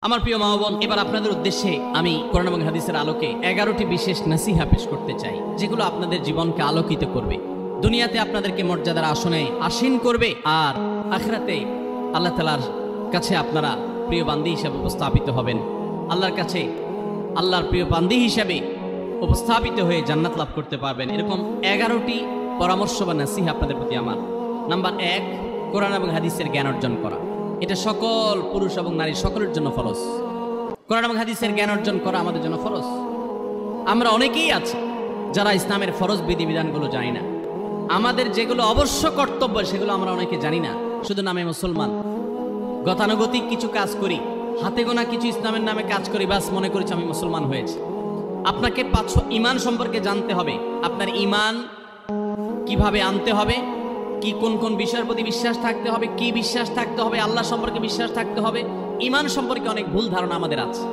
আমার প্রিয় মা বোন, এবার আপনাদের উদ্দেশ্যে আমি কোরআন এবং হাদিসের আলোকে 11টি বিশেষ নসিহা পেশ করতে চাই, যেগুলো আপনাদের জীবনকে আলোকিত করবে, দুনিয়াতে আপনাদেরকে মর্যাদার আসনে আসীন করবে, আর আখিরাতে আল্লাহ তাআলার কাছে আপনারা প্রিয় বান্দী হিসেবে উপস্থাপিত হবেন। আল্লাহর কাছে আল্লাহর প্রিয় বান্দী হিসেবে উপস্থাপিত হয়ে জান্নাত লাভ করতে পারবেন। এরকম 11টি পরামর্শ বা নসিহা আপনাদের প্রতি আমার। নাম্বার 1, কোরআন এবং হাদিসের জ্ঞান অর্জন করা। এটা সকল পুরুষ এবং নারী সকলের জন্য ফরজ। কোরআন এবং হাদিসের জ্ঞান অর্জন করা আমাদের জন্য ফরজ। আমরা অনেকেই আছি যারা ইসলামের ফরজ বিধিবিধানগুলো জানি না। আমাদের যেগুলো অবশ্য কর্তব্য সেগুলো আমরা অনেকে জানি না, শুধু নামে মুসলমান। গতানুগতিক কিছু কাজ করি, হাতে গোনা কিছু ইসলামের নামে কাজ করি, বাস মনে করেছি আমি মুসলমান হয়েছি। আপনাকে ঈমান সম্পর্কে জানতে হবে। আপনার ঈমান কিভাবে আনতে হবে, কি কোন কোন বিষয়ের প্রতি বিশ্বাস থাকতে হবে, কি বিশ্বাস থাকতে হবে, আল্লাহ সম্পর্কে বিশ্বাস থাকতে হবে। ঈমান সম্পর্কে অনেক ভুল ধারণা আমাদের আছে।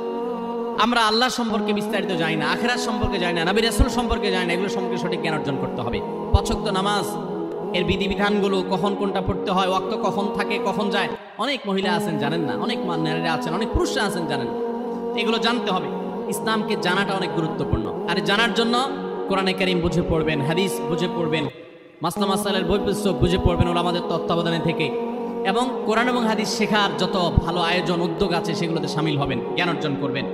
আমরা আল্লাহ সম্পর্কে বিস্তারিত জানি না, আখিরাত সম্পর্কে জানি না, নবী রাসূল সম্পর্কে জানি না। এগুলো সম্পর্কে সঠিক জ্ঞান অর্জন করতে হবে। 5 ওয়াক্ত নামাজ এর বিধিবিধানগুলো, কখন কোনটা পড়তে হয়, ওয়াক্ত কখন থাকে কখন যায়, অনেক মহিলা আছেন জানেন না, অনেক নারীরা আছেন, অনেক পুরুষরা আছেন জানেন না। এগুলো জানতে হবে। ইসলামকে জানাটা অনেক গুরুত্বপূর্ণ। আর জানার জন্য কোরআনে কারীম বুঝে পড়বেন, হাদিস বুঝে পড়বেন, মাসলা মাসাইলের বই পুস্তক বুঝে পড়বেন ওলামাদের তত্ত্বাবধানে থেকে, এবং কোরআন এবং হাদিস শেখার যত ভালো আয়োজন উদ্যোগ আছে সেগুলোতে শামিল হবেন, জ্ঞান অর্জন করবেন।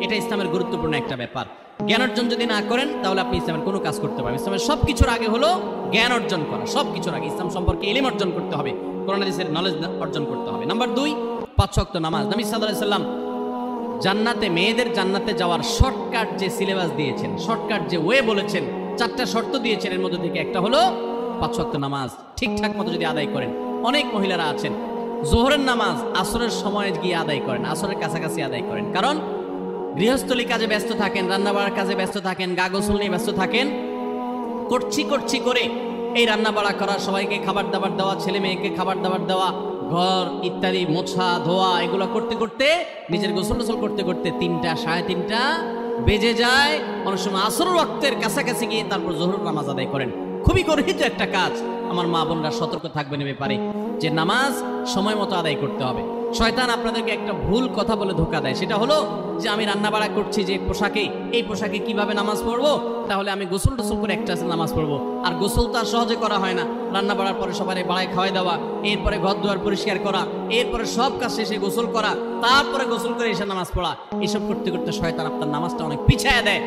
এটা ইসলামের গুরুত্বপূর্ণ একটা ব্যাপার। জ্ঞান অর্জন যদি না করেন তাহলে আপনি ইসলামের কোনো কাজ করতে পারবেন। ইসলামের সব কিছুর আগে হলো জ্ঞান অর্জন করা। সব কিছুর আগে ইসলাম সম্পর্কে ইলম অর্জন করতে হবে, কোরআন হাদিসের নলেজ অর্জন করতে হবে। নাম্বার 2, 5 ওয়াক্ত নামাজ। নবী সাল্লাল্লাহু আলাইহি সাল্লাম জান্নাতে, মেয়েদের জান্নাতে যাওয়ার শর্টকাট যে সিলেবাস দিয়েছেন, শর্টকাট যে ওয়ে বলেছেন, 4টা শর্ত দিয়েছেন। এর মধ্যে থেকে একটা হলো 5 ওয়াক্ত নামাজ ঠিকঠাক মতো যদি আদায় করেন। অনেক মহিলারা আছেন জোহরের নামাজ আসরের সময় গিয়ে আদায় করেন, আসরের কাছাকাছি আদায় করেন, কারণ গৃহস্থলী কাজে ব্যস্ত থাকেন, রান্না বাড়ার কাজে ব্যস্ত থাকেন, গা গোসল নিয়ে ব্যস্ত থাকেন। করছি করে এই রান্না বাড়া করা, সবাইকে খাবার দাবার দেওয়া, ছেলে মেয়েকে খাবার দাবার দেওয়া, ঘর ইত্যাদি মোছা ধোয়া, এগুলো করতে করতে, নিজের গোসল টোসল করতে করতে 3টা 3:30 বেজে যায়। অনেক সময় আসরের ওয়াক্তের কাছাকাছি গিয়ে তারপর জোহরের নামাজ আদায় করেন। খুবই গর্হিত একটা কাজ। আমার মা বোনরা সতর্ক থাকবেন এ ব্যাপারে, যে নামাজ সময় মতো আদায় করতে হবে। শয়তান আপনাদেরকে একটা ভুল কথা বলে ধোঁকা দেয়, সেটা হলো যে আমি রান্না বাড়া করছি যে পোশাকে, এই পোশাকে কিভাবে নামাজ পড়বো, তাহলে আমি গোসল টোসল করে একটা নামাজ পড়বো। আর গোসল তো আর সহজে করা হয় না। রান্না বাড়ার পরে সবাই বাড়ায় খাওয়াই দেওয়া, এরপরে ঘর দুয়ার পরিষ্কার করা, এরপরে সব কাজ শেষে গোসল করা, তারপরে গোসল করে এসে নামাজ পড়া। এসব করতে করতে শয়তান আপনার নামাজটা অনেক পিছায়া দেয়।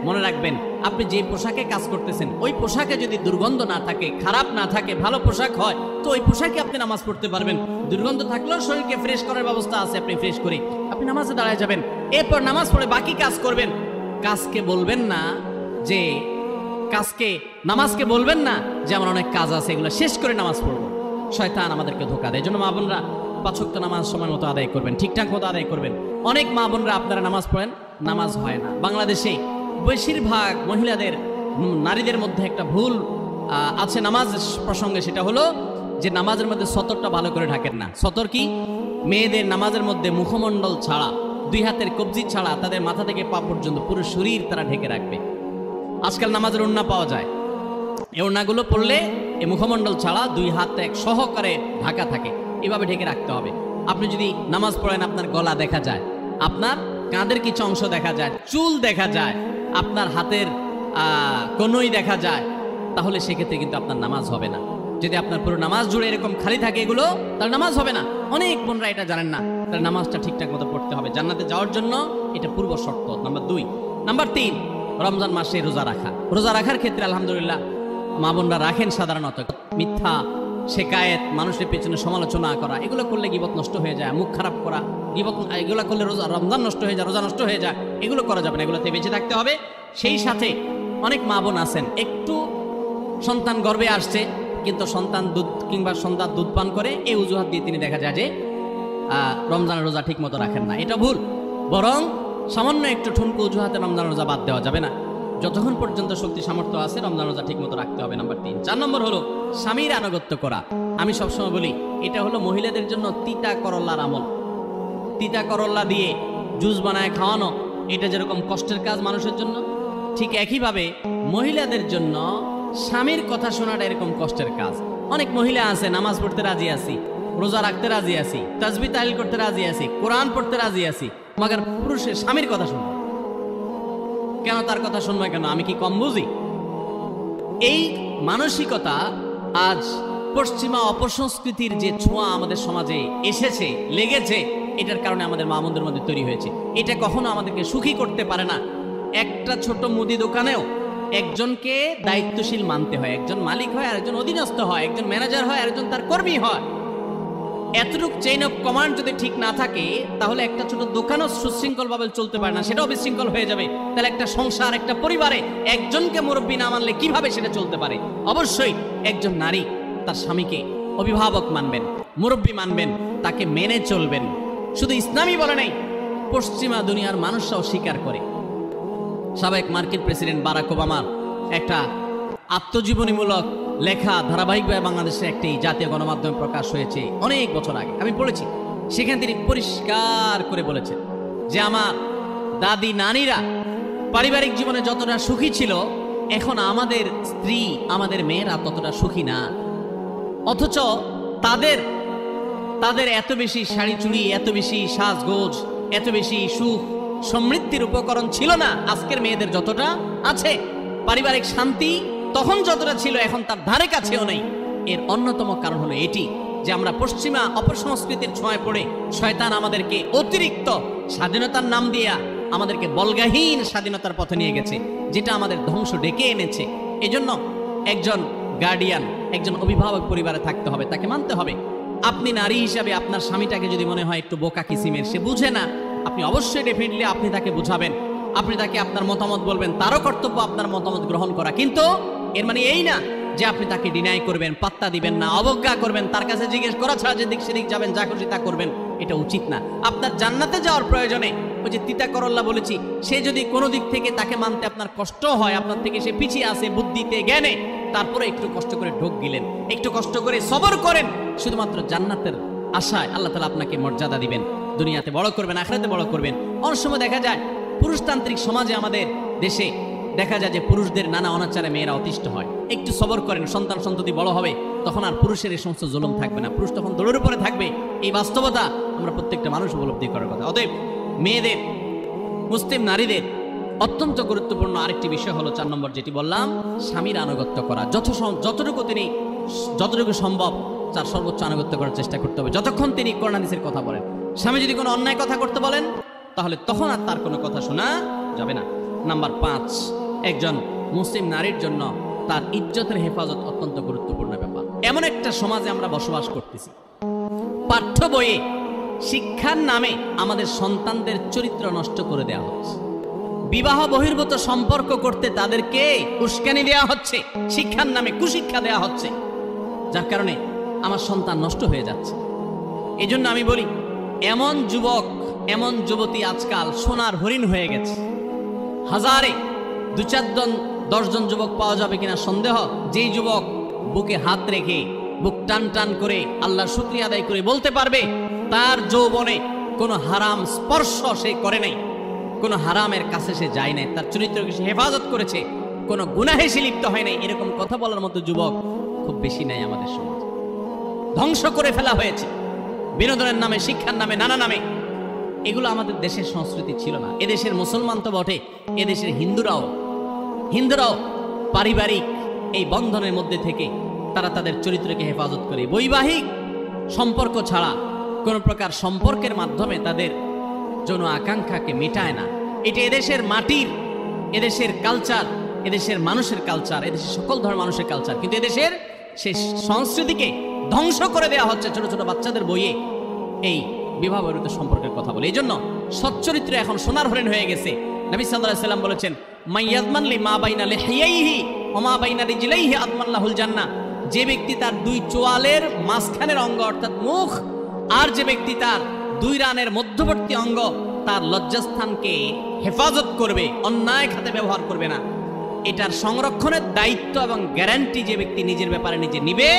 মনে রাখবেন, আপনি যে পোশাকে কাজ করতেছেন ওই পোশাকে যদি দুর্গন্ধ না থাকে, খারাপ না থাকে, ভালো পোশাক হয়, তো ওই পোশাকে আপনি নামাজ পড়তে পারবেন। দুর্গন্ধ থাকলেও শরীরকে ফ্রেশ করার ব্যবস্থা আছে, আপনি ফ্রেশ করে আপনি নামাজে দাঁড়ায় যাবেন। এরপর নামাজ পড়ে বাকি কাজ করবেন। নামাজকে বলবেন না যে আমার অনেক কাজ আছে, এগুলো শেষ করে নামাজ পড়বো। শয়তান আমাদেরকে ধোঁকা দেয়। জন্য মা বোনরা 5 ওয়াক্ত নামাজ সময় মতো আদায় করবেন, ঠিকঠাক মতো আদায় করবেন। অনেক মা বোনরা আপনারা নামাজ পড়েন, নামাজ হয় না। বাংলাদেশে বেশিরভাগ মহিলাদের, নারীদের মধ্যে একটা ভুল আছে নামাজ প্রসঙ্গে, সেটা হলো যে নামাজের মধ্যে সতরটা ভালো করে ঢাকেন না। সতর কি? মেয়েদের নামাজের মধ্যে মুখমণ্ডল ছাড়া, 2 হাতের কবজি ছাড়া তাদের মাথা থেকে পা পর্যন্ত পুরো শরীর তারা ঢেকে রাখবে। আজকাল নামাজের ওড়না পাওয়া যায়, এই ওড়নাগুলো পরলে এই মুখমণ্ডল ছাড়া 2 হাত এক সহকারে ঢাকা থাকে, এভাবে ঢেকে রাখতে হবে। আপনি যদি নামাজ পড়েন, আপনার গলা দেখা যায়, আপনার কাঁধের কিছু অংশ দেখা যায়, চুল দেখা যায়, আপনার হাতের কনুই দেখা যায়, তাহলে সেক্ষেত্রে কিন্তু আপনার নামাজ হবে না। যদি আপনার পুরো নামাজ জুড়ে এরকম খালি থাকে এগুলো, তাহলে নামাজ হবে না। অনেক বোনরা এটা জানেন না, তাহলে নামাজটা ঠিকঠাক মতো পড়তে হবে। জান্নাতে যাওয়ার জন্য এটা পূর্ব শর্ত। নাম্বার 2। নাম্বার 3, রমজান মাসে রোজা রাখা। রোজা রাখার ক্ষেত্রে আলহামদুলিল্লাহ মা বোনরা রাখেন সাধারণত। মিথ্যা শেকায়েত, মানুষের পেছনে সমালোচনা করা, এগুলো করলে গীবত নষ্ট হয়ে যায়। মুখ খারাপ করা, গীবত, এগুলো করলে রমজান নষ্ট হয়ে যায়, রোজা নষ্ট হয়ে যায়। এগুলো করা যাবে না, এগুলোতে বেঁচে থাকতে হবে। সেই সাথে অনেক মা বোন আছেন, একটু সন্তান গর্ভে আসছে, কিন্তু সন্তান দুধ কিংবা সন্তান দুধ পান করে, এই অজুহাত দিয়ে তিনি দেখা যায় যে রমজানের রোজা ঠিক মতো রাখেন না। এটা ভুল। বরং সামান্য একটু ঠুনকো অজুহাতে রমজান রোজা বাদ দেওয়া যাবে না। যতক্ষণ পর্যন্ত শক্তি সামর্থ্য আছে রমজান রোজা ঠিক মতো রাখতে হবে। নাম্বার 3। 4 নম্বর হলো স্বামীর আনুগত্য করা। আমি সবসময় বলি, এটা হলো মহিলাদের জন্য তিতা করল্লার আমল। তিতা করল্লা দিয়ে জুস বানায় খাওয়ানো, এটা যেরকম কষ্টের কাজ মানুষের জন্য, ঠিক একইভাবে মহিলাদের জন্য স্বামীর কথা শোনাটা এরকম কষ্টের কাজ। অনেক মহিলা আছে নামাজ পড়তে রাজি আছি, রোজা রাখতে রাজি আছি, তাসবিহ তাহলিল করতে রাজি আছি, কোরআন পড়তে রাজি আছি, মগর পুরুষের স্বামীর কথা শুনবো কেন? তার কথা শুনবো কেন? আমি কি কম বুঝি? এই মানসিকতা আজ পশ্চিমা অপসংস্কৃতির যে ছোঁয়া আমাদের সমাজে এসেছে, লেগেছে, এটার কারণে আমাদের মা বোনদের মধ্যে তৈরি হয়েছে। এটা কখনো আমাদেরকে সুখী করতে পারে না। একটা ছোট মুদি দোকানেও একজনকে দায়িত্বশীল মানতে হয়, একজন মালিক হয় আর একজন অধীনস্থ হয়, একজন ম্যানেজার হয় আর একজন তার কর্মী হয়। এতটুকু চেইন অফ কমান্ড যদি ঠিক না থাকে তাহলে একটা ছোট দোকানও সুশৃঙ্খল ভাবে চলতে পারে না, সেটাও বিশৃঙ্খল হয়ে যাবে। তাহলে একটা সংসার, একটা পরিবারে একজনকে মুরব্বী না মানলে কিভাবে সেটা চলতে পারে? অবশ্যই একজন নারী তার স্বামীকে অভিভাবক মানবেন, মুরব্বী মানবেন, তাকে মেনে চলবেন। শুধু ইসলামই বলে নাই, পশ্চিমা দুনিয়ার মানুষরাও স্বীকার করে। সাবেক মার্কিন প্রেসিডেন্ট বারাক ওবামার একটা আত্মজীবনীমূলক লেখা ধারাবাহিকভাবে বাংলাদেশে একটি জাতীয় গণমাধ্যমে প্রকাশ হয়েছে অনেক বছর আগে, আমি পড়েছি। সেখানে তিনি পরিষ্কার করে বলেছেন যে আমার দাদি নানীরা পারিবারিক জীবনে যতটা সুখী ছিল, এখন আমাদের স্ত্রী, আমাদের মেয়েরা ততটা সুখী না। অথচ তাদের এত বেশি শাড়ি চুড়ি, এত বেশি সাজগোজ, এত বেশি সুখ সমৃদ্ধির উপকরণ ছিল না আজকের মেয়েদের যতটা আছে। পারিবারিক শান্তি তখন যতটা ছিল এখন তার ধারে কাছেও নেই। এর অন্যতম কারণ হলো এটি যে আমরা পশ্চিমা অপসংস্কৃতির ছোঁয়ায় পড়ে শয়তান আমাদেরকে অতিরিক্ত স্বাধীনতার নাম দিয়া আমাদেরকে বলগাহীন স্বাধীনতার পথে নিয়ে গেছে, যেটা আমাদের ধ্বংস ডেকে এনেছে। এজন্য একজন গার্ডিয়ান, একজন অভিভাবক পরিবারে থাকতে হবে, তাকে মানতে হবে। আপনি নারী হিসাবে আপনার স্বামীটাকে যদি মনে হয় একটু বোকা কিসিমের, সে বুঝে না, আপনি অবশ্যই ডেফিনেটলি আপনি তাকে বুঝাবেন, আপনি তাকে আপনার মতামত বলবেন, তারও কর্তব্য আপনার মতামত গ্রহণ করা। কিন্তু এর মানে এই না যে আপনি তাকে ডিনাই করবেন, পাত্তা দিবেন না, অবজ্ঞা করবেন, তার কাছে জিজ্ঞেস করা ছাড়া যে দিক সেদিক যাবেন, যা খুশি তা করবেন, এটা উচিত না। আপনার জান্নাতে যাওয়ার প্রয়োজনে ওই যে তিতা করল্লা বলেছি, সে যদি কোনো দিক থেকে তাকে মানতে আপনার কষ্ট হয়, আপনার থেকে সে পিছিয়ে আসে বুদ্ধিতে জ্ঞানে, তারপরে একটু কষ্ট করে ঢোক গিলেন, একটু কষ্ট করে সবর করেন, শুধুমাত্র জান্নাতের আশায় আল্লাহ তাআলা আপনাকে মর্যাদা দিবেন, দুনিয়াতে বড় করবেন, আখিরাতে বড় করবেন। অনেক সময় দেখা যায় পুরুষতান্ত্রিক সমাজে আমাদের দেশে দেখা যায় যে পুরুষদের নানা অনাচারে মেয়েরা অতিষ্ঠ হয়। একটু সবর করেন, সন্তান সন্ততি বড় হবে, তখন আর পুরুষের এই সমস্ত জুলুম থাকবে না, পুরুষ তখন দৌড়ের উপরে থাকবে। এই বাস্তবতা আমরা প্রত্যেকটা মানুষ উপলব্ধি করার কথা। অতএব মেয়েদের, মুসলিম নারীদের অত্যন্ত গুরুত্বপূর্ণ আরেকটি বিষয় হলো 4 নম্বর যেটি বললাম, স্বামীর আনুগত্য করা। যতটুকু সম্ভব তার সর্বোচ্চ আনুগত্য করার চেষ্টা করতে হবে, যতক্ষণ তিনি কোরআন হাদিসের কথা বলেন। স্বামী যদি কোনো অন্যায় কথা করতে বলেন তাহলে তখন আর তার কোনো কথা শোনা যাবে না। নাম্বার 5, একজন মুসলিম নারীর জন্য তার ইজ্জতের হেফাজত অত্যন্ত গুরুত্বপূর্ণ ব্যাপার। এমন একটা সমাজে আমরা বসবাস করতেছি, পাঠ্য বইয়ে শিক্ষার নামে আমাদের সন্তানদের চরিত্র নষ্ট করে দেওয়া হচ্ছে, বিবাহ বহির্ভূত সম্পর্ক করতে তাদেরকে উস্কানি দেওয়া হচ্ছে, শিক্ষার নামে কুশিক্ষা দেওয়া হচ্ছে, যার কারণে আমার সন্তান নষ্ট হয়ে যাচ্ছে। এই জন্য আমি বলি, এমন যুবক, এমন যুবতী আজকাল সোনার হরিণ হয়ে গেছে। হাজারে 2-4 জন যুবক পাওয়া যাবে কিনা সন্দেহ, যেই যুবক বুকে হাত রেখে বুক টান টান করে আল্লাহর শুকরিয়া আদায় করে বলতে পারবে তার যৌবনে কোনো হারাম স্পর্শ সে করে নাই, কোনো হারামের কাছে সে যায় নাই, তার চরিত্রকে সে হেফাজত করেছে, কোনো গুনাহে সে লিপ্ত হয় নাই, এরকম কথা বলার মতো যুবক খুব বেশি নাই আমাদের সমাজে। ধ্বংস করে ফেলা হয়েছে বিনোদনের নামে, শিক্ষার নামে, নানা নামে। এগুলো আমাদের দেশের সংস্কৃতি ছিল না। এদেশের মুসলমান তো বটে, এদেশের হিন্দুরাও পারিবারিক এই বন্ধনের মধ্যে থেকে তারা তাদের চরিত্রকে হেফাজত করে, বৈবাহিক সম্পর্ক ছাড়া কোন প্রকার সম্পর্কের মাধ্যমে তাদের যৌন আকাঙ্ক্ষাকে মেটায় না। এটা এদেশের মাটির, এদেশের কালচার, এদেশের মানুষের কালচার, এদেশের সকল ধর্মের মানুষের কালচার, কিন্তু এদেশের সেই সংস্কৃতিকে ধ্বংস করে দেওয়া হচ্ছে ছোট ছোট বাচ্চাদের বইয়ে এই বিবাহ বহির্ভূত সম্পর্কের কথা বলে। এই জন্য সচ্চরিত্র এখন সোনার হরিণ হয়ে গেছে। নবী সাল্লাল্লাহু আলাইহি সাল্লাম বলেছেন, মাইয়াজমান লি মা বাইনা লিহিয়াইহি ওয়া মা বাইনা রিজলাইহি আদমান লাহুল জান্নাহ। যে ব্যক্তি তার 2 চোয়ালের মাঝখানের অঙ্গ অর্থাৎ মুখ, আর যে ব্যক্তি তার 2 রানের মধ্যবর্তী অঙ্গ, তার লজ্জাস্থানকে হেফাজত করবে, অন্যায় খাতে ব্যবহার করবে না, এটার সংরক্ষণের দায়িত্ব এবং গ্যারান্টি যে ব্যক্তি নিজের ব্যাপারে নিজে নিবে,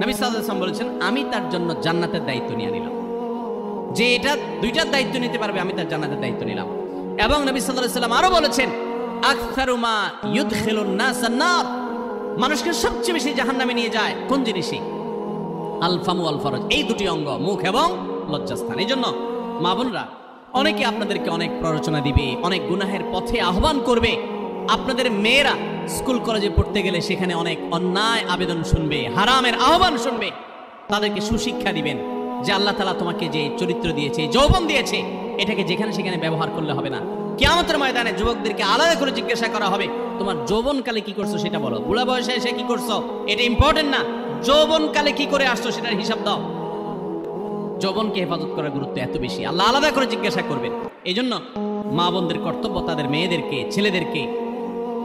নবী সাল্লাল্লাহু আলাইহি ওয়াসাল্লাম বলেছেন, আমি তার জন্য জান্নাতের দায়িত্ব নিয়ে নিলাম। যে এটা 2টার দায়িত্ব নিতে পারবে, আমি তার জান্নাতের দায়িত্ব নিলাম। এবং নবী সাল্লাল্লাহু আলাইহি ওয়াসাল্লাম আরো বলেছেন, আকসারু মা ইউদখিলুন নাস আন-নার, মানুষকে সবচেয়ে বেশি জাহান্নামে নিয়ে যায় কোন জিনিসই? আল ফামু আল ফারজ, এই 2টি অঙ্গ, মুখ এবং লজ্জাস্থান। এই জন্য মা বোনরা অনেকে আপনাদেরকে অনেক প্ররোচনা দিবে, অনেক গুনাহের পথে আহ্বান করবে। আপনাদের মেয়েরা স্কুল কলেজে পড়তে গেলে সেখানে অনেক অন্যায় আবেদন শুনবে, হারামের আহ্বান শুনবে। তাদেরকে সুশিক্ষা দিবেন যে আল্লাহ তাআলা তোমাকে যে চরিত্র দিয়েছে, যৌবন দিয়েছে, এটাকে যেখানে সেখানে ব্যবহার করলে হবে না। কিয়ামতের ময়দানে যুবকদেরকে আলাদা করে জিজ্ঞাসা করা হবে, তোমার যৌবনকালে কি করছো সেটা বলো, বুড়া বয়সে এসে কি করছো এটা ইম্পর্টেন্ট না, যৌবনকালে কি করে আসছো সেটার হিসাব দাও। যৌবনকে হেফাজত করার গুরুত্ব এত বেশি, আল্লাহ আলাদা করে জিজ্ঞাসা করবেন। এই জন্য মা বোনদের কর্তব্য তাদের মেয়েদেরকে, ছেলেদেরকে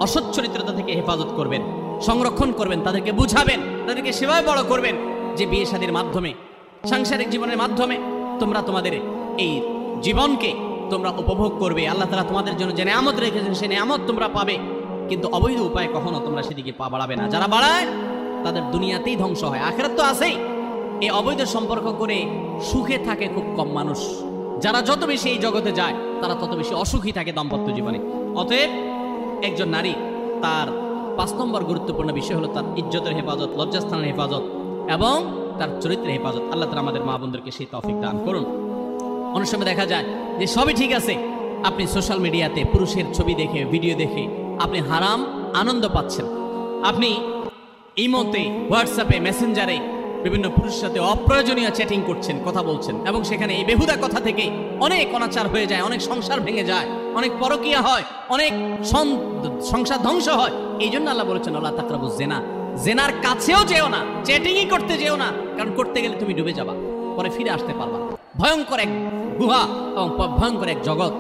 অসৎ চরিত্রতা থেকে হেফাজত করবেন, সংরক্ষণ করবেন, তাদেরকে বুঝাবেন, তাদেরকে সেভাবে বড় করবেন যে বিয়ে শাদীর মাধ্যমে, সাংসারিক জীবনের মাধ্যমে তোমরা তোমাদের এই জীবনকে তোমরা উপভোগ করবে। আল্লাহ তাআলা তোমাদের জন্য যে নিয়ামত রেখেছেন সেই নিয়ামত তোমরা পাবে, কিন্তু অবৈধ উপায়ে কখনো তোমরা সেদিকে পা বাড়াবে না। যারা বাড়ায় তাদের দুনিয়াতেই ধ্বংস হয়, আখিরাত তো আছেই। এই অবৈধ সম্পর্ক করে সুখে থাকে খুব কম মানুষ। যারা যত বেশি এই জগতে যায় তারা তত বেশি অসুখী থাকে দাম্পত্য জীবনে। অতএব একজন নারী তার 5 নম্বর গুরুত্বপূর্ণ বিষয় হলো তার ইজ্জতের হেফাজত, লজ্জাস্থানের হেফাজত এবং তার চরিত্রের হেফাজত। আল্লাহ তাআলা আমাদের মা বোনদেরকে সেই তৌফিক দান করুন। অনেক সময় দেখা যায় যে সবই ঠিক আছে, আপনি সোশ্যাল মিডিয়াতে পুরুষের ছবি দেখে, ভিডিও দেখে আপনি হারাম আনন্দ পাচ্ছেন। আপনি ইমোতে, হোয়াটসঅ্যাপে, মেসেঞ্জারে বিভিন্ন পুরুষের সাথে অপ্রয়োজনীয় চ্যাটিং করছেন, কথা বলছেন, এবং সেখানে এই বেহুদা কথা থেকে অনেক অনাচার হয়ে যায়, অনেক সংসার ভেঙে যায়, অনেক পরকীয়া হয়, অনেক সংসার ধ্বংস হয়। এই জন্য আল্লাহ বলেছেন আল্লাহ তাকরাবুজ জিনা, জেনার কাছেও যেও না, চ্যাটিংই করতে যেও না, কারণ করতে গেলে তুমি ডুবে যাবা, পরে ফিরে আসতে পারবা না। ভয়ঙ্কর এক গুহা এবং ভয়ঙ্কর এক জগৎ।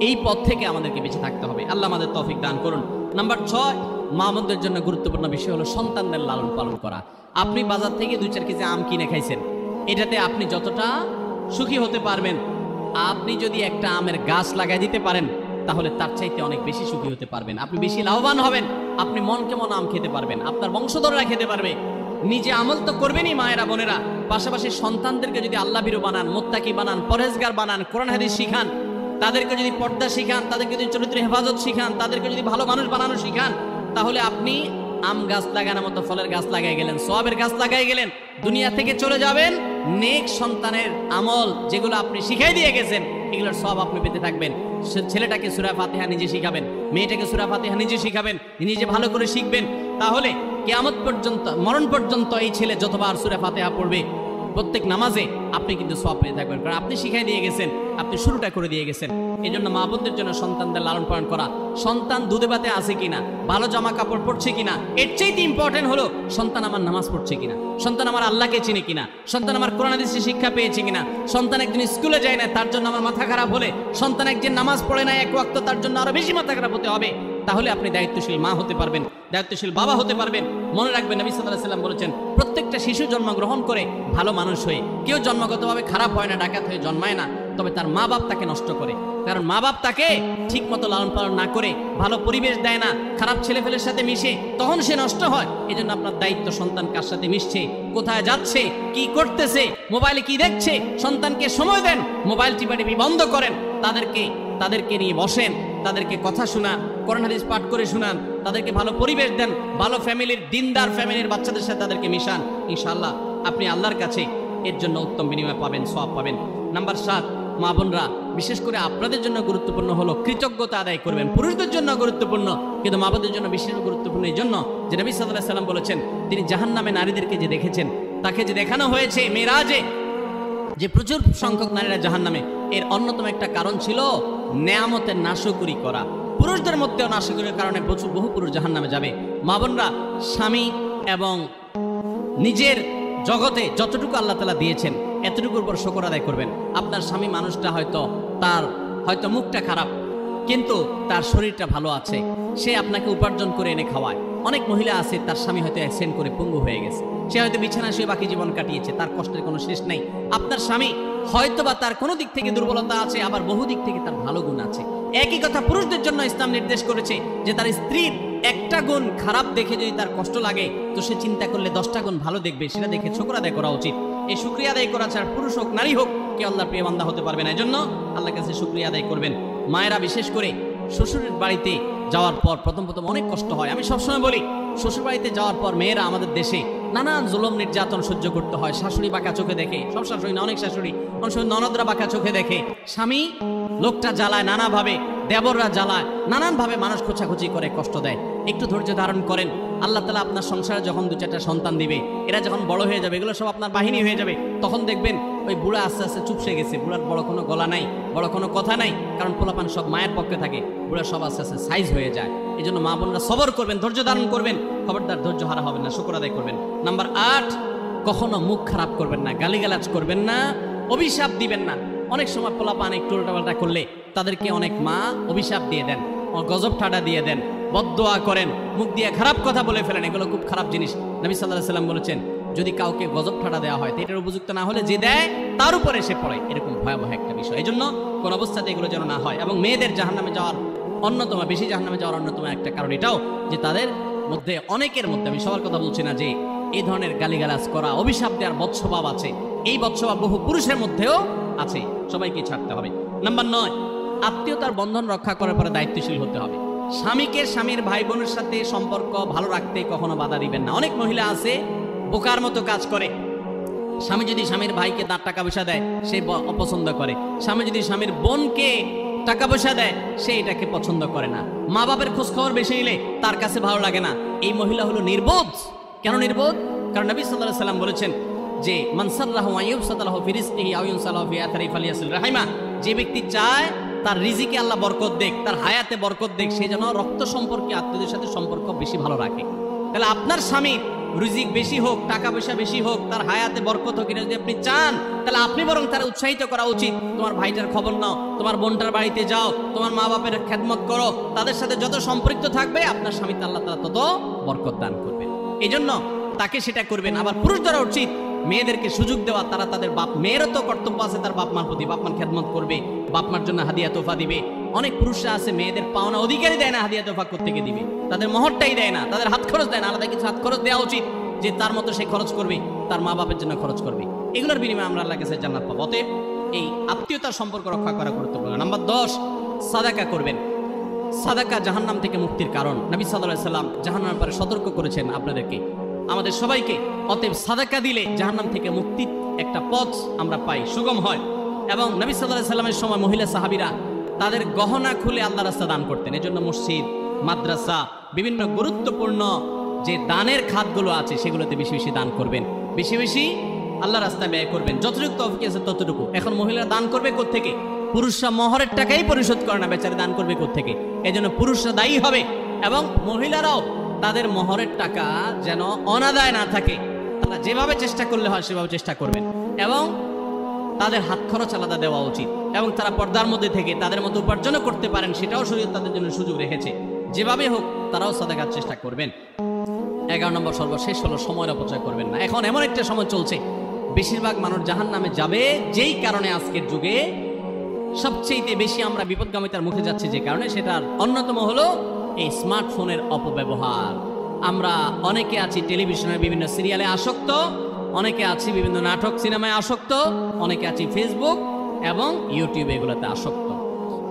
এই পথ থেকে আমাদেরকে বেঁচে থাকতে হবে। আল্লাহ আমাদের তৌফিক দান করুন। নাম্বার 6, মা বোনদের জন্য গুরুত্বপূর্ণ বিষয় হলো সন্তানদের লালন পালন করা। আপনি বাজার থেকে 2-4 কেজি আম কিনে খাইছেন, এটাতে আপনি যতটা সুখী হতে পারবেন, আপনি যদি একটা আমের গাছ লাগাই দিতে পারেন তাহলে তার চাইতে অনেক বেশি সুখী হতে পারবেন, আপনি বেশি লাভবান হবেন, আপনি মন কেমন আম খেতে পারবেন, আপনার বংশধররা খেতে পারবে। নিজে আমল তো করবেনই মায়েরা, বোনেরা, পাশাপাশি সন্তানদেরকে যদি আল্লাহ ভীরু বানান, মুত্তাকি বানান, পরহেজগার বানান, কোরআন হাদিস শিখান, তাদেরকে যদি পর্দা শিখান, তাদেরকে যদি চরিত্রের হেফাজত শিখান, তাদেরকে যদি ভালো মানুষ বানানো শিখান, তাহলে আপনি আম গাছ লাগানোর মতো ফলের গাছ লাগাই গেলেন, সওয়াবের গাছ লাগাই গেলেন, দুনিয়া থেকে চলে যাবেন। নেক সন্তানের আমল যেগুলো আপনি শিখাই দিয়ে গেছেন, এগুলোর সওয়াব আপনি পেতে থাকবেন। ছেলেটাকে সূরা ফাতিহা নিজে শিখাবেন, মেয়েটাকে সূরা ফাতিহা নিজে শিখাবেন, নিজে ভালো করে শিখবেন। তাহলে কিয়ামত পর্যন্ত, মরণ পর্যন্ত এই ছেলে যতবার সূরা ফাতিহা পড়বে প্রত্যেক নামাজে আপনি কিন্তু সওয়াব পেয়ে থাকবেন, কারণ আপনি শিখাই দিয়ে গেছেন, আপনি শুরুটা করে দিয়ে গেছেন। এই জন্য মা বোনদের জন্য সন্তানদের লালন পালন করা, সন্তান দুধে ভাতে আছে কিনা, ভালো জামা কাপড় পরছে কিনা, এর চাইতে ইম্পর্টেন্ট হলো সন্তান আমার নামাজ পড়ছে কিনা, সন্তান আমার আল্লাহকে চিনে কিনা, সন্তান আমার কোরআন হাদিসের শিক্ষা পেয়েছে কিনা। সন্তান একদিন স্কুলে যায় না, তার জন্য আমার মাথা খারাপ হলে, সন্তান একদিন নামাজ পড়ে না এক ওয়াক্ত, তার জন্য আরো বেশি মাথা খারাপ হতে হবে। তাহলে আপনি দায়িত্বশীল মা হতে পারবেন, দায়িত্বশীল বাবা হতে পারবেন। মনে রাখবেন নবী সাল্লাল্লাহু আলাইহি ওয়াসাল্লাম বলেছেন, প্রত্যেকটা শিশু জন্মগ্রহণ করে ভালো মানুষ হয়ে, কেউ জন্মগতভাবে খারাপ হয় না, ডাকাত হয়ে জন্মায় না, তবে তার মা বাপ তাকে নষ্ট করে। কারণ মা বাপ তাকে ঠিক মতো লালন পালন না করে, ভালো পরিবেশ দেয় না, খারাপ ছেলেপেলের সাথে মিশে, তখন সে নষ্ট হয়। এই জন্য আপনার দায়িত্ব সন্তান কার সাথে মিশছে, কোথায় যাচ্ছে, কি করতেছে, মোবাইলে কি দেখছে, সন্তানকে সময় দেন, মোবাইল টিপাটিপি বন্ধ করেন, তাদেরকে নিয়ে বসেন, তাদেরকে কথা শোনান, কোরআন হাদিস পাঠ করে শোনান, তাদেরকে ভালো পরিবেশ দেন, ভালো ফ্যামিলির, দিনদার ফ্যামিলির বাচ্চাদের সাথে তাদেরকে মিশান। ইনশাআল্লাহ আপনি আল্লাহর কাছে এর জন্য উত্তম বিনিময় পাবেন, সওয়াব পাবেন। নাম্বার 7, মা বোনরা বিশেষ করে আপনাদের জন্য গুরুত্বপূর্ণ হলো কৃতজ্ঞতা আদায় করবেন। পুরুষদের জন্য গুরুত্বপূর্ণ, কিন্তু মা বোনদের জন্য বিশেষ গুরুত্বপূর্ণ এই জন্য যে নবী সাল্লাল্লাহু আলাইহি ওয়াসাল্লাম বলেছেন, তিনি জাহান্নামে নারীদেরকে যে দেখেছেন, তাকে যে দেখানো হয়েছে মেরাজে, যে প্রচুর সংখ্যক নারীরা জাহান্নামে, এর অন্যতম একটা কারণ ছিল নেয়ামতের নাশকরি করা। পুরুষদের মধ্যেও নাশকরির কারণে বহু পুরুষ জাহান্নামে যাবে। মা বোনরা স্বামী এবং নিজের জগতে যতটুকু আল্লাহ তাআলা দিয়েছেন এতটুকুর উপর শুকর আদায় করবেন। আপনার স্বামী মানুষটা হয়তো মুখটা খারাপ, কিন্তু তার শরীরটা ভালো আছে, সে আপনাকে উপার্জন করে এনে খাওয়ায়। অনেক মহিলা আছে তার স্বামী হয়তো অ্যাক্সিডেন্ট করে পঙ্গু হয়ে গেছে, সে হয়তো বিছানায় শুয়ে বাকি জীবন কাটিয়েছে, তার কষ্টের কোনো শেষ নেই। আপনার স্বামী হয়তো বা তার কোনো দিক থেকে দুর্বলতা আছে, আবার বহু দিক থেকে তার ভালো গুণ আছে। একই কথা পুরুষদের জন্য ইসলাম নির্দেশ করেছে যে তার স্ত্রীর একটা গুণ খারাপ দেখে যদি তার কষ্ট লাগে, তো সে চিন্তা করলে 10টা গুণ ভালো দেখবে, সেটা দেখে শুকর আদায় করা উচিত। এই শুকরিয়া আদায় করা ছাড়া পুরুষ হোক নারী হোক কে আল্লাহর প্রিয় বান্দা হতে পারবে না। এই জন্য আল্লাহর কাছে শুকরিয়া আদায় করবেন। মায়েরা বিশেষ করে শ্বশুরের বাড়িতে যাওয়ার পর প্রথম অনেক কষ্ট হয়। আমি সবসময় বলি, শ্বশুর বাড়িতে যাওয়ার পর মেয়েরা আমাদের দেশে নানান জুলুম নির্যাতন সহ্য করতে হয়। শাশুড়ি বাঁকা চোখে দেখে, সব শাশুড়ি না, অনেক শাশুড়ি অনেক সময় ননদরা বাঁকা চোখে দেখে, স্বামী লোকটা জ্বালায় নানাভাবে, দেবররা জ্বালায় নানানভাবে, মানুষ খোঁচাখুচি করে কষ্ট দেয়। একটু ধৈর্য ধারণ করেন, আল্লাহ তাআলা আপনার সংসারে যখন 2-4টা সন্তান দিবে, এরা যখন বড় হয়ে যাবে, এগুলো সব আপনার বাহিনী হয়ে যাবে, তখন দেখবেন ওই বুড়া আস্তে আস্তে চুপসে গেছে, বুড়ার বড় কোনো গলা নাই, বড় কোনো কথা নাই, কারণ পোলাপান সব মায়ের পক্ষে থাকে, বুড়া সব আস্তে আস্তে সাইজ হয়ে যায়। এই জন্য মা বোনরা সবর করবেন, ধৈর্য ধারণ করবেন, খবরদার ধৈর্য হারা হবেন না, শুকর আদায় করবেন। নাম্বার 8, কখনো মুখ খারাপ করবেন না, গালিগালাজ করবেন না, অভিশাপ দিবেন না। অনেক সময় পোলাপান একটু উল্টাপাল্টা করলে তাদেরকে অনেক মা অভিশাপ দিয়ে দেন, গজব ঠাডা দিয়ে দেন, বদদোয়া করেন, মুখ দিয়ে খারাপ কথা বলে ফেলেন। এগুলো খুব খারাপ জিনিস। নবী সাল্লাল্লাহু আলাইহি ওয়াসাল্লাম বলেছেন, যদি কাউকে গজব ঠাডা দেওয়া হয়, এটার উপযুক্ত না হলে যে দেয় তার উপরে এসে পড়ে, এরকম ভয়াবহ একটা বিষয়। এই জন্য কোন অবস্থাতে এগুলো যেন না হয়। এবং মেয়েদের জাহান্নামে যাওয়ার বেশি জাহান্নামে যাওয়ার অন্যতম একটা কারণ এটাও যে তাদের মধ্যে, অনেকের মধ্যে, আমি সবার কথা বলছি না, যে এই ধরনের গালিগালাজ করা, অভিশাপ দেওয়ার বদস্বভাব আছে। এই বদস্বভাব বহু পুরুষের মধ্যেও আছে, সবাইকে ছাড়তে হবে। নাম্বার 9, আত্মীয়তার বন্ধন রক্ষা করার পরে দায়িত্বশীল হতে হবে। স্বামীকে স্বামীর ভাই বোনের সাথে সম্পর্ক ভালো রাখতে কখনো বাধা দিবেন না। অনেক মহিলা আছে বোকার মতো কাজ করে। স্বামী যদি স্বামীর ভাইকে তার টাকা পয়সা দেয়, সে অপছন্দ করে। স্বামী যদি স্বামীর বোনকে টাকা পয়সা দেয়, সে এটাকে পছন্দ করে না। মা বাবার খোঁজ খবর বেশি নিলে তার কাছে ভালো লাগে না। এই মহিলা হলো নির্বোধ। কেন নির্বোধ? কারণ নবী সাল্লাল্লাহু আলাইহি ওয়াসাল্লাম বলেছেন যে মান সাররাহু আইয়ুবসাতালাহু ফি রিজকিহি আও ইউনসালাহু ফি আথারি ফালিয়াসিল রাহিমা। যে ব্যক্তি চায় তার রিজিকে আল্লাহ বরকত দেখ, তার হায়াতে বরকত দেখ, সে যেন রক্ত সম্পর্কে আত্মীয়দের সাথে সম্পর্ক বেশি ভালো রাখে। তাহলে আপনার স্বামীর রিজিক বেশি হোক, টাকা পয়সা বেশি হোক, তার হায়াতে বরকত হোক, এটা যদি আপনি চান, তাহলে আপনি বরং তারা উৎসাহিত করা উচিত। তোমার ভাইটার খবর নাও, তোমার বোনটার বাড়িতে যাও, তোমার মা বাপের খেদমত করো, তাদের সাথে যত সম্পৃক্ত থাকবে আপনার স্বামীতে আল্লাহ তাআলা তত বরকত দান করবেন। এই জন্য তাকে সেটা করবেন। আবার পুরুষদেরও উচিত মেয়েদেরকে সুযোগ দেওয়া। তারা তাদের বাপ, মেয়েরও তো কর্তব্য আছে তার বাপ মার প্রতি, বাপ মার খেদমত করবে, বাপ মার জন্য হাদিয়া তোফা দিবে। অনেক পুরুষরা আছে মেয়েদের পাওনা অধিকারই দেয় না, হাদিয়া তোফা কোত্থেকে দিবে, তাদের মহরটাই দেয় না, তাদের হাত খরচ দেয় না। আলাদা কিছু হাত খরচ দেওয়া উচিত, যে তার মতো সে খরচ করবে, তার মা বাপের জন্য খরচ করবে। এগুলোর বিনিময়ে আমরা আল্লাহর কাছে জান্নাত পাবো। অতএব এই আত্মীয়তার সম্পর্ক রক্ষা করা গুরুত্বপূর্ণ। নাম্বার 10, সাদাকা করবেন। সাদাকা জাহান্নাম থেকে মুক্তির কারণ। নবী সাল্লাল্লাহু আলাইহি ওয়াসাল্লাম জাহান্নামের ব্যাপারে সতর্ক করেছেন আপনাদেরকে, আমাদের সবাইকে। অতএব সাদাকা দিলে জাহান্নাম থেকে মুক্তির একটা পথ আমরা পাই, সুগম হয়। এবং নবী সাল্লাল্লাহু আলাইহি ওয়াসাল্লামের সময় মহিলা সাহাবীরা তাদের গহনা খুলে আল্লাহর রাস্তায় দান করতেন। এজন্য মসজিদ, মাদ্রাসা, বিভিন্ন গুরুত্বপূর্ণ যে দানের খাতগুলো আছে সেগুলোতে বেশি বেশি দান করবেন, বেশি বেশি আল্লাহর রাস্তায় ব্যয় করবেন, যতটুকু তৌফিক আছে ততটুকু। এখন মহিলারা দান করবে কোত্থেকে? পুরুষরা মহরের টাকাই পরিশোধ করে না, বেচারে দান করবে কোত্থেকে? এজন্য পুরুষরা দায়ী হবে। এবং মহিলারাও তাদের মহরের টাকা যেন অনাদায় না থাকে, তারা যেভাবে চেষ্টা করলে হয় সেভাবে চেষ্টা করবেন। এবং তাদের হাত খরচ আলাদা দেওয়া উচিত, এবং তারা পর্দার মধ্যে থেকে তাদের মতো উপার্জনও করতে পারেন, সেটাও শরীয়ত তাদের জন্য সুযোগ রেখেছে। যেভাবে হোক তারাও সাদাকার চেষ্টা করবেন। 11 নম্বর সর্বশেষ হলো সময়ের অপচয় করবেন না। এখন এমন একটা সময় চলছে, বেশিরভাগ মানুষ জাহান্নামে যাবে যেই কারণে, আজকের যুগে সবচেয়ে বেশি আমরা বিপদগামিতার মুখে যাচ্ছি যে কারণে, সেটার অন্যতম হলো এই স্মার্টফোনের অপব্যবহার। আমরা অনেকে আছি টেলিভিশনের বিভিন্ন সিরিয়ালে আসক্ত, অনেকে আছি বিভিন্ন নাটক সিনেমায় আসক্ত, অনেকে আছি ফেসবুক এবং ইউটিউবে এগুলোতে আসক্ত।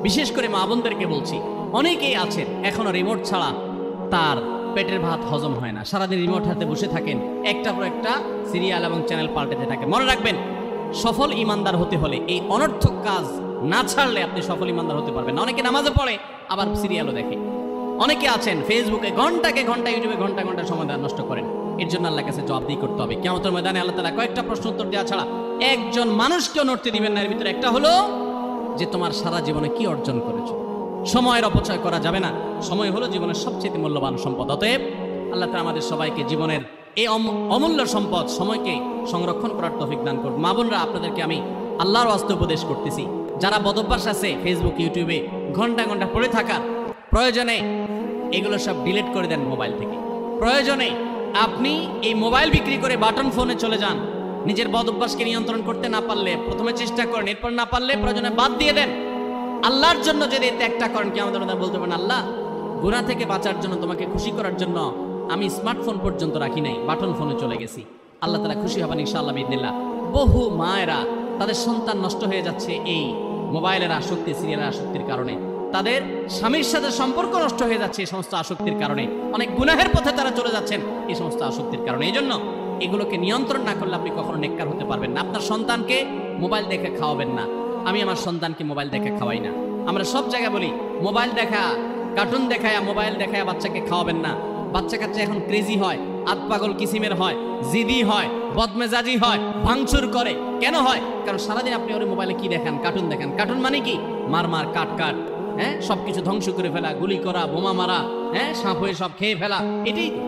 বিশেষ করে মা বোনদেরকে বলছি, অনেকেই আছেন এখনো রিমোট ছাড়া তার পেটের ভাত হজম হয় না, সারাদিন রিমোট হাতে বসে থাকেন, একটার পর একটা সিরিয়াল এবং চ্যানেল পাল্টাতে থাকেন। মনে রাখবেন, সফল ইমানদার হতে হলে এই অনর্থক কাজ না ছাড়লে আপনি সফল ইমানদার হতে পারবেন না। অনেকে নামাজে পড়ে আবার সিরিয়ালও দেখে, অনেকে আছেন ফেসবুকে ঘন্টাকে ঘন্টা, ইউটিউবে ঘন্টা ঘন্টা সময় নষ্ট করেন। এর জন্য আল্লাহর কাছে জবাবদিহি করতে হবে। কিয়ামতের ময়দানে আল্লাহ তাআলা কয়েকটা প্রশ্ন উত্তর দেওয়া ছাড়া একজন মানুষকেও নড়তে দিবেন না। এর ভিতরে একটা হলো যে তোমার সারা জীবনে কি অর্জন করেছো। সময়ের অপচয় করা যাবে না। সময় হলো জীবনের সবচেয়ে মূল্যবান সম্পদ। অতএব আল্লাহ তাআলা আমাদের সবাইকে জীবনের এই অমূল্য সম্পদ সময়কে সংরক্ষণ করার তৌফিক দান করুন। মা বোনরা, আপনাদেরকে আমি আল্লাহর ওয়াস্তে উপদেশ করতেছি, যারা বদভ্যাস আছে ফেসবুক ইউটিউবে ঘন্টা ঘন্টা পড়ে থাকার, প্রয়োজনে এগুলো সব ডিলিট করে দেন মোবাইল থেকে। প্রয়োজনে আপনি এই মোবাইল বিক্রি করে বাটন ফোনে চলে যান। নিজের বদভ্যাসকে নিয়ন্ত্রণ করতে না পারলে প্রথমে চেষ্টা করেন, এরপর না পারলে প্রয়োজনে বাদ দিয়ে দেন। আল্লাহর জন্য যদি ত্যাগটা করেন, কি আমাদের বলতে পারেন, আল্লাহ গুনাহ থেকে বাঁচার জন্য, তোমাকে খুশি করার জন্য আমি স্মার্টফোন পর্যন্ত রাখি নাই, বাটন ফোনে চলে গেছি। আল্লাহ তাআলা খুশি হবেন ইনশাআল্লাহ বিইذنিল্লাহ। বহু মায়েরা তাদের সন্তান নষ্ট হয়ে যাচ্ছে এই মোবাইলের আসক্তি, সিরিয়ালের আসক্তির কারণে। তাদের স্বামীর সাথে সম্পর্ক নষ্ট হয়ে যাচ্ছে এই সমস্ত আসক্তির কারণে। অনেক গুনাহের পথে তারা চলে যাচ্ছেন এই সমস্ত আসক্তির কারণে। এই জন্য এগুলোকে নিয়ন্ত্রণ না করলে আপনি কখনো নেককার হতে পারবেন না। আপনার সন্তানকে মোবাইল দেখে খাওয়াবেন না। আমি আমার সন্তানকে মোবাইল দেখে খাওয়াই না। আমরা সব জায়গায় বলি মোবাইল দেখা, কার্টুন দেখায়, মোবাইল দেখায় বাচ্চাকে খাওয়াবেন না। বাচ্চা কাচ্চা এখন ক্রেজি হয়, আতপাগল কিসিমের হয়, জিদি হয়, বদমেজাজি হয়, ভাঙচুর করে। কেন হয়? কারণ সারাদিন আপনি ওর মোবাইলে কি দেখান? কার্টুন দেখান। কার্টুন মানে কি? মার মার, কাট কাট, হ্যাঁ, সবকিছু ধ্বংস করে ফেলা, গুলি করা, বোমা মারা, হ্যাঁ, সাপ হয়ে সব খেয়ে ফেলা। এটাই তো।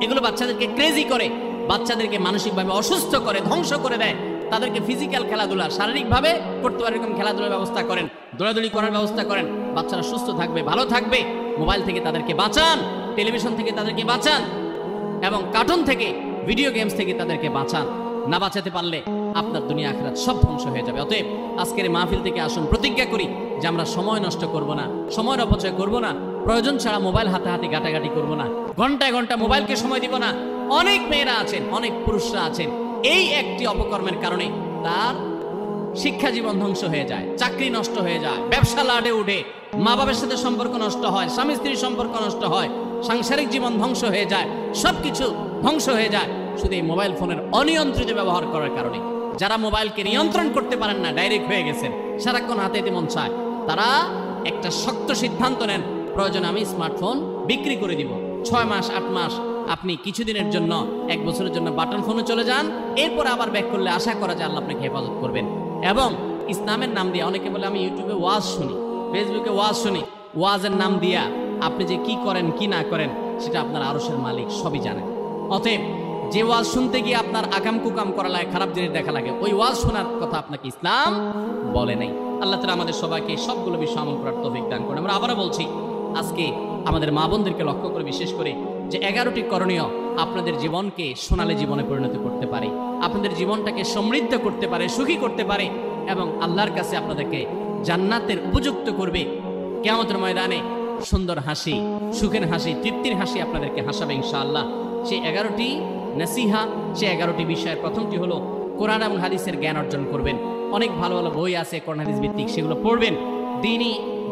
এগুলো বাচ্চাদেরকে ক্রেজি করে, বাচ্চাদেরকে মানসিকভাবে অসুস্থ করে, ধ্বংস করে দেয়। তাদেরকে ফিজিক্যাল খেলাধুলা, শারীরিকভাবে করতে পারে এরকম খেলাধুলার ব্যবস্থা করেন, দৌড়াদৌড়ি করার ব্যবস্থা করেন। বাচ্চারা সুস্থ থাকবে, ভালো থাকবে। মোবাইল থেকে তাদেরকে বাঁচান, টেলিভিশন থেকে তাদেরকে বাঁচান, এবং কার্টুন থেকে, ভিডিও গেমস থেকে তাদেরকে বাঁচান। না বাঁচাতে পারলে আপনার দুনিয়া আখিরাত সব ধ্বংস হয়ে যাবে। অতএব আজকের এই মাহফিল থেকে আসুন, প্রতিজ্ঞা করি যে আমরা সময় নষ্ট করব না, সময়ের অপচয় করব না, প্রয়োজন ছাড়া মোবাইল হাতে ঘাটাঘাটি করব না, ঘন্টায় ঘন্টা মোবাইলকে সময় দিব না। অনেক মেয়েরা আছেন, অনেক পুরুষরা আছেন, এই একটি অপকর্মের কারণে তার শিক্ষা জীবন ধ্বংস হয়ে যায়, চাকরি নষ্ট হয়ে যায়, ব্যবসা লাডে উঠে, মা বাবার সাথে সম্পর্ক নষ্ট হয়, স্বামী স্ত্রীর সম্পর্ক নষ্ট হয়, সাংসারিক জীবন ধ্বংস হয়ে যায়, সবকিছু ধ্বংস হয়ে যায় শুধু এই মোবাইল ফোনের অনিয়ন্ত্রিত ব্যবহার করার কারণে। যারা মোবাইলকে নিয়ন্ত্রণ করতে পারেন না, ডাইরেক্ট হয়ে গেছেন, সারাক্ষণ হাতে মন চায়, তারা একটা শক্ত সিদ্ধান্ত নেন, প্রয়োজন আমি স্মার্টফোন বিক্রি করে দিব। 6 মাস 8 মাস আপনি কিছুদিনের জন্য, 1 বছরের জন্য বাটন ফোনে চলে যান, এরপর আবার ব্যাক করলে আশা করা যায় আল্লাহ আপনাকে হেফাজত করবেন। এবং ইসলামের নাম দিয়ে, অনেকে বলে আমি ইউটিউবে ওয়াজ শুনি, ফেসবুকে ওয়াজ শুনি, ওয়াজের নাম দিয়া আপনি যে কি করেন কি না করেন সেটা আপনার আরশের মালিক সবই জানেন। অতএব যে ওয়াজ শুনতে গিয়ে আপনার আকাম কুকাম করা লাগে, খারাপ জিনিস দেখা লাগে, ওই ওয়াজ শোনার কথা আপনাকে ইসলাম বলে নাই। আল্লাহ তাআলা আমাদের সবাইকে সবগুলো বিষয় আমল করার তৌফিক দান করুন। আমরা আবারও বলছি, আজকে আমাদের মা বোনদেরকে লক্ষ্য করে, বিশেষ করে যে 11টি করণীয় আপনাদের জীবনকে সোনালী জীবনে পরিণত করতে পারে, আপনাদের জীবনটাকে সমৃদ্ধ করতে পারে, সুখী করতে পারে, এবং আল্লাহর কাছে আপনাদেরকে জান্নাতের উপযুক্ত করবে। কিয়ামতের ময়দানে সুন্দর হাসি, সুখের হাসি, তৃপ্তির হাসি আপনাদেরকে হাসাবে ইনশাআল্লাহ। সেই 11টি নসিহা, সেই 11টি বিষয়ের প্রথমটি হলো কোরআন এবং হাদিসের জ্ঞান অর্জন করবেন। অনেক ভালো ভালো বই আছে কোরআন হাদিস ভিত্তিক, সেগুলো পড়বেন।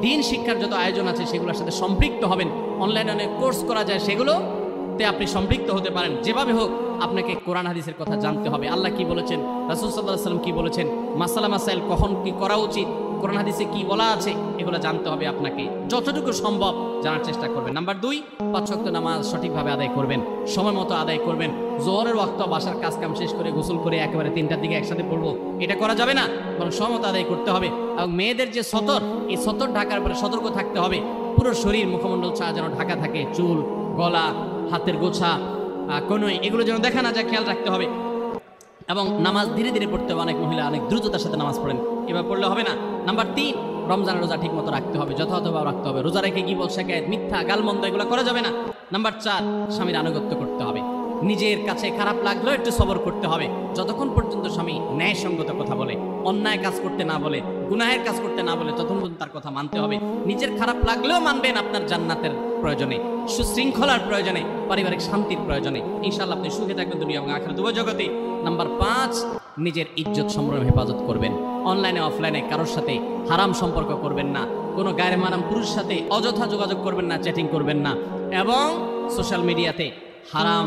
দিন শিক্ষার যত আয়োজন আছে সেগুলোর সাথে সম্পৃক্ত হবেন। অনলাইনে অনেক কোর্স করা যায়, সেগুলোতে আপনি সম্পৃক্ত হতে পারেন। যেভাবে হোক আপনাকে কোরআন হাদিসের কথা জানতে হবে। আল্লাহ কি বলেছেন, রাসূল সাল্লাল্লাহু আলাইহি ওয়াসাল্লাম কি বলেছেন, মাসালা মাসাইল কখন কি করা উচিত, কোরআন হাদিসে কি বলা আছে, এগুলো জানতে হবে আপনাকে। যতটুকু সম্ভব জানার চেষ্টা করবেন। নাম্বার 2, 5 ওয়াক্ত নামাজ সঠিকভাবে আদায় করবেন, সময় মতো আদায় করবেন। জোহরের ওয়াক্ত বাসার কাজ কাম শেষ করে গোসল করে একেবারে 3টার দিকে একসাথে পড়বো, এটা করা যাবে না, বরং সময় মতো আদায় করতে হবে। এবং মেয়েদের যে সতর, এই সতর ঢাকার পরে সতর্ক থাকতে হবে। পুরো শরীর, মুখমণ্ডল ছাড়া যেন ঢাকা থাকে, চুল, গলা, হাতের গোছা, কনুই, এগুলো যেন দেখা না যায়, খেয়াল রাখতে হবে। এবং নামাজ ধীরে ধীরে পড়তে হবে। অনেক মহিলা অনেক দ্রুততার সাথে নামাজ পড়েন, এবার পড়লে হবে না। নাম্বার 3, রমজানের রোজা ঠিক মতো রাখতে হবে, যথাযথভাবে রাখতে হবে। রোজা রেখে কি বল শেখায়ত, মিথ্যা, গালমন্দ এগুলো করা যাবে না। নাম্বার 4, স্বামীর আনুগত্য করতে হবে। নিজের কাছে খারাপ লাগলেও একটু সবর করতে হবে, যতক্ষণ পর্যন্ত স্বামী ন্যায়সঙ্গত কথা বলে, অন্যায় কাজ করতে না বলে, গুনাহের কাজ করতে না বলে, ততক্ষণ পর্যন্ত তার কথা মানতে হবে। নিজের খারাপ লাগলেও মানবেন, আপনার জান্নাতের প্রয়োজনে, সুশৃঙ্খলার প্রয়োজনে, পারিবারিক শান্তির প্রয়োজনে। ইনশাআল্লাহ আপনি সুখে থাকবেন দুনিয়া এবং আখিরাত উভয় জগতে। নাম্বার 5, নিজের ইজ্জত সম্ভ্রম হেফাজত করবেন। অনলাইনে অফলাইনে কারোর সাথে হারাম সম্পর্ক করবেন না, কোনো গায়ের মারাম পুরুষের সাথে অযথা যোগাযোগ করবেন না, চ্যাটিং করবেন না, এবং সোশ্যাল মিডিয়াতে হারাম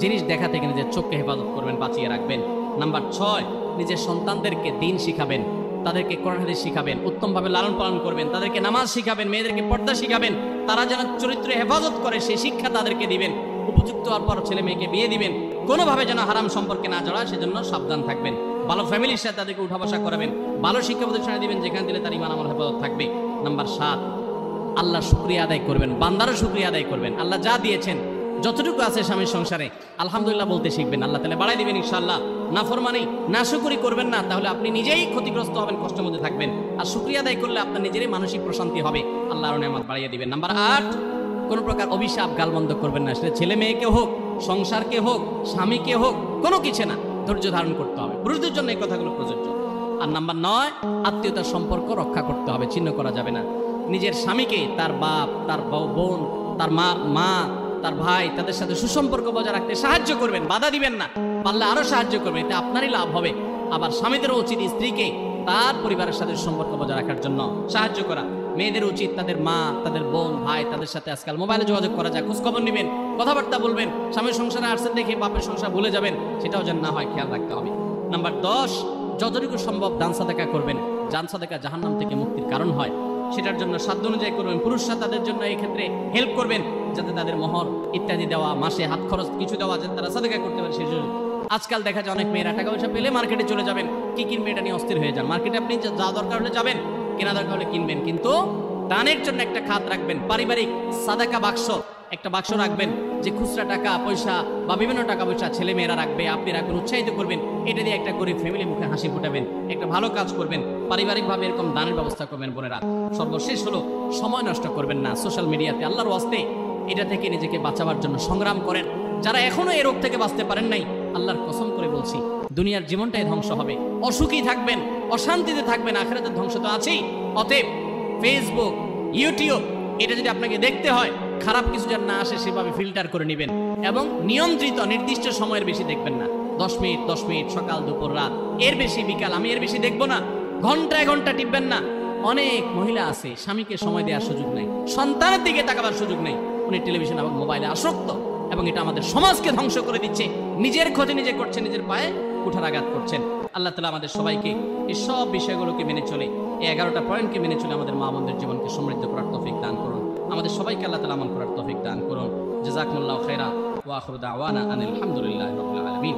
জিনিস দেখা থেকে নিজের চোখকে হেফাজত করবেন, বাঁচিয়ে রাখবেন। নাম্বার 6, নিজের সন্তানদেরকে দিন শিখাবেন, তাদেরকে কোরআন হাদিস শিখাবেন, উত্তমভাবে লালন পালন করবেন, তাদেরকে নামাজ শিখাবেন, মেয়েদেরকে পর্দা শিখাবেন, তারা যেন চরিত্র হেফাজত করে সেই শিক্ষা তাদেরকে দিবেন। উপযুক্ত হওয়ার পর ছেলে মেয়েকে বিয়ে দিবেন, কোনোভাবে যেন হারাম সম্পর্কে না জড়ায় সেজন্য সাবধান থাকবেন। ভালো ফ্যামিলির সাথে তাদেরকে উঠা বসা করাবেন, ভালো শিক্ষা প্রতিষ্ঠানে দিবেন যেখানে দিলে তার ঈমান আমল হেফাজত থাকবে। নাম্বার 7, আল্লাহর শুকরিয়া আদায় করবেন, বান্দারও শুকরিয়া আদায় করবেন। আল্লাহ যা দিয়েছেন, যতটুকু আছে স্বামীর সংসারে, আলহামদুলিল্লাহ বলতে শিখবেন, আল্লাহ তাআলা বাড়াই দিবেন ইনশাআল্লাহ। নাফরমানি, নাশুকরি করবেন না, তাহলে আপনি নিজেই ক্ষতিগ্রস্ত হবেন, কষ্টের মধ্যে থাকবেন। আর শুকরিয়া আদায় করলে আপনার নিজেরই মানসিক প্রশান্তি হবে, আল্লাহর নেয়ামত বাড়িয়ে দিবেন। নাম্বার 8, কোনো প্রকার অভিশাপ গালমন্দ করবেন না, সেটা ছেলে মেয়েকে হোক, সংসারকে হোক, স্বামীকে হোক, কোনো কিছু না, ধৈর্য ধারণ করতে হবে। পুরুষদের জন্য এই কথাগুলো প্রযোজ্য। আর নাম্বার 9, আত্মীয়তার সম্পর্ক রক্ষা করতে হবে, ছিন্ন করা যাবে না। নিজের স্বামীকে তার বাপ, তার বোন, তার মা, তার ভাই, তাদের সাথে সুসম্পর্ক বজায় রাখতে সাহায্য করবেন, বাধা দিবেন না, পারলে আরো সাহায্য করবেন, এতে আপনারই লাভ হবে। আবার স্বামীদেরও উচিত স্ত্রীকে তার পরিবারের সাথে সম্পর্ক বজায় রাখার জন্য সাহায্য করা। মেয়েদের উচিত তাদের মা, তাদের বোন, ভাই, তাদের সাথে আজকাল মোবাইলে যোগাযোগ করা যায়, খোঁজখবর নেবেন, কথাবার্তা বলবেন। স্বামীর সংসারে আসছেন দেখে বাপের সংসার ভুলে যাবেন, সেটাও যেন না হয়, খেয়াল রাখতে হবে। নাম্বার 10, যতটুকু সম্ভব দান সাদাকা করবেন। দান সাদাকা জাহান্নাম থেকে মুক্তির কারণ হয়, সেটার জন্য সাধ্য অনুযায়ী করবেন। পুরুষরা তাদের জন্য এই ক্ষেত্রে হেল্প করবেন, যাতে তাদের মোহর ইত্যাদি দেওয়া, মাসে হাত খরচ কিছু দেওয়া, যাতে তারা সাদাকা করতে পারে সেই জন্য। আজকাল দেখা যায় অনেক মেয়েরা টাকা পয়সা পেলে মার্কেটে চলে যাবেন, কি কিনবে এটা নিয়ে অস্থির হয়ে যান। মার্কেটে আপনি যা দরকার হলে যাবেন, কেনা দরকার হলে কিনবেন, কিন্তু দানের জন্য একটা খাত রাখবেন। পারিবারিক সাদাকা বাক্স একটা বাক্স রাখবেন, যে খুচরা টাকা পয়সা বা বিভিন্ন টাকা পয়সা ছেলে মেয়েরা রাখবে, আপনি রাখবেন, উৎসাহিত করবেন। এটা দিয়ে একটা গরিব ফ্যামিলি মুখে হাসি ফুটাবেন, একটা ভালো কাজ করবেন, পারিবারিকভাবে এরকম দানের ব্যবস্থা করবেন বোনেরা। সর্বশেষ হলো, সময় নষ্ট করবেন না সোশ্যাল মিডিয়াতে। আল্লাহর ওয়াস্তে এটা থেকে নিজেকে বাঁচাবার জন্য সংগ্রাম করেন। যারা এখনো এই রোগ থেকে বাঁচতে পারেন নাই, আল্লাহর কসম করে বলছি, দুনিয়ার জীবনটাই ধ্বংস হবে, অসুখী থাকবেন, অশান্তিতে থাকবেন, আখিরাতের ধ্বংস তো আছেই। অতএব ফেসবুক, ইউটিউব এটা যদি আপনাকে দেখতে হয়, খারাপ কিছু যেন না আসে সেভাবে ফিল্টার করে নেবেন, এবং নিয়ন্ত্রিত নির্দিষ্ট সময়ের বেশি দেখবেন না। 10 মিনিট 10 মিনিট, সকাল দুপুর রাত, এর বেশি বিকাল, আমি এর বেশি দেখবো না। ঘন্টায় ঘন্টা টিপবেন না। অনেক মহিলা আছে স্বামীকে সময় দেওয়ার সুযোগ নেই, সন্তানের দিকে তাকাবার সুযোগ নেই, উনি টেলিভিশন এবং মোবাইলে আসক্ত, এবং এটা আমাদের সমাজকে ধ্বংস করে দিচ্ছে। নিজের খোঁজে নিজে করছে, নিজের পায়ে কুঠারাঘাত করছেন। আল্লাহ তাআলা আমাদের সবাইকে এই সব বিষয়গুলোকে মেনে চলে, এই 11টা পয়েন্টকে মেনে চলে আমাদের মা বোনদের জীবনকে সমৃদ্ধ করার তৌফিক দান করুন। আমাদের সবাইকে আল্লাহ তাআলা আমল করার তৌফিক দান করুন। জাযাকুমুল্লাহু খাইরা ওয়া আখিরু দাওয়ানা আনিল হামদুলিল্লাহি রাব্বিল আলামিন।